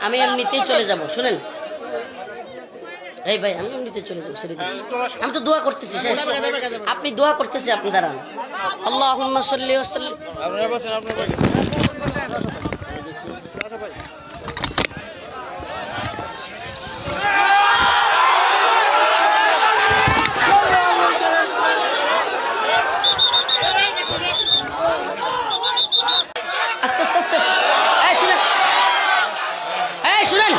আমি এমনিতেই চলে যাব, শুনেন এই ভাই, আমি এমনিতে চলে যাবো, ছেড়ে দিচ্ছি। আমি তো দোয়া করতেছি, শেষ। আপনি দোয়া করতেছি, আপনি দাঁড়ান। আল্লাহুম্মা সাল্লি ওয়া সাল্লিম। আস্তে আস্তে আস্তে। এই শুনেন, এই শুনেন,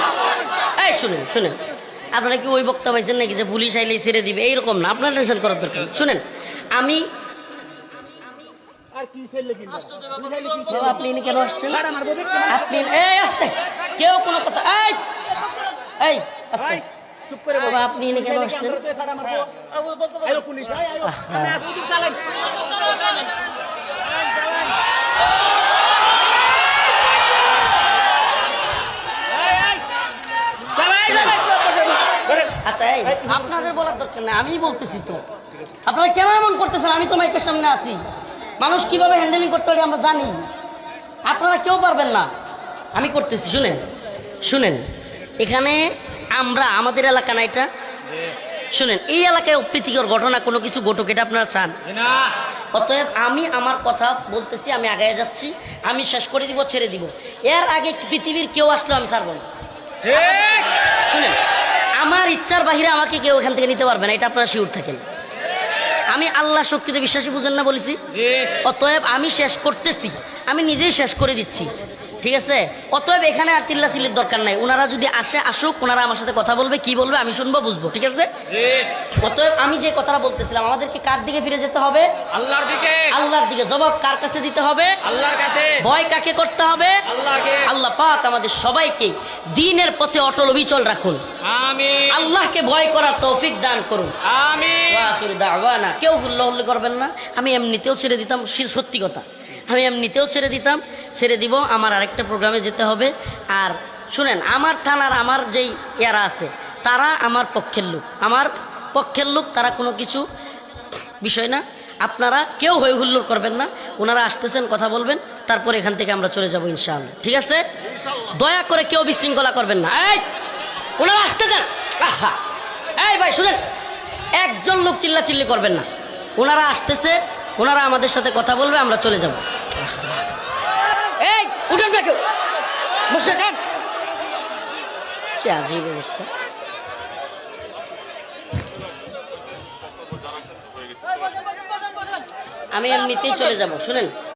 এই শুনেন শুনেন, আপনারা কি ওই বক্তা পাইছেন নাকি যে পুলিশ আইলেই ছেড়ে দিবে? এইরকম না, আপনার টেনশন করার দরকার। শুনেন, আমি আপনি কেন আসছেন? আপনি এই আসতে, কেউ কোনো কথা, এই এই আসতে, বাবা আপনি কেন আসছেন? আচ্ছা, এই আপনাদের বলার দরকার নেই, আমি বলতেছি তো। আপনারা কেন এমন করতেছেন? আমি তো মাইকের সামনে আছি, মানুষ কিভাবে হ্যান্ডেলিং করতে পারে আমরা জানি, আপনারা কেউ পারবেন না, আমি করতেছি। শুনেন শুনেন, এখানে আমরা, আমাদের এলাকা না এটা, শুনেন, এই এলাকায় অপ্রীতিকর ঘটনা কোনো কিছু ঘটুক, এটা আপনারা চান? অতএব আমি আমার কথা বলতেছি, আমি আগায় যাচ্ছি, আমি শেষ করে দিব, ছেড়ে দিব। এর আগে পৃথিবীর কেউ আসলো আমি ছাড়ব না। শুনেন, আমার ইচ্ছার বাহিরে আমাকে কেউ এখান থেকে নিতে পারবে না, এটা আপনারা শিওর থাকেন। আমি আল্লাহ শক্তিতে বিশ্বাসী, বুঝেন না বলেছি? অতএব আমি শেষ করতেছি, আমি নিজেই শেষ করে দিচ্ছি, ঠিক আছে? অতএব এখানে আর চিল্লাচিল্লির দরকার নাই। ওনারা যদি আসে আসুক, ওনারা আমার সাথে কথা বলবে, কি বলবে আমি শুনবো, বুঝবো, ঠিক আছে? অতএব আমি যে কথাটা বলতেছিলাম, আমাদেরকে কার দিকে ফিরে যেতে হবে? আল্লাহর দিকে। আল্লাহর দিকে। জবাব কার কাছে দিতে হবে? আল্লাহর কাছে। ভয় কাকে করতে হবে? আল্লাহকে। আল্লাহ পাক আমাদের সবাইকে দ্বীনের পথে অটল অবিচল রাখুন, আমিন। আল্লাহকে ভয় করার তৌফিক দান করুন, আমিন। ওয়া আখিরু দাওয়ানা। কেউ হুল্লাহুল্লি করবেন না, আমি এমনিতেও ছেড়ে দিতাম, সত্যি কথা, আমি এমনিতেও ছেড়ে দিতাম, ছেড়ে দিব। আমার আরেকটা প্রোগ্রামে যেতে হবে। আর শুনেন, আমার থানার আমার যেই ইয়ারা আছে, তারা আমার পক্ষের লোক, আমার পক্ষের লোক, তারা কোনো কিছু বিষয় না। আপনারা কেউ হই হুল্লোড় করবেন না, ওনারা আসতেছেন, কথা বলবেন, তারপর এখান থেকে আমরা চলে যাবো ইনশাআল্লাহ, ঠিক আছে? দয়া করে কেউ বিশৃঙ্খলা করবেন না। এই ওনারা আসতে দেন। এই ভাই শুনেন, একজন লোক চিল্লাচিল্লি করবেন না, ওনারা আসতেছে, ওনারা আমাদের সাথে কথা বলবে, আমরা চলে যাব। এই উঠেন না কেউ, বসে যান। সে আজীব অবস্থা। আমি এমনিতেই চলে যাব, শুনেন।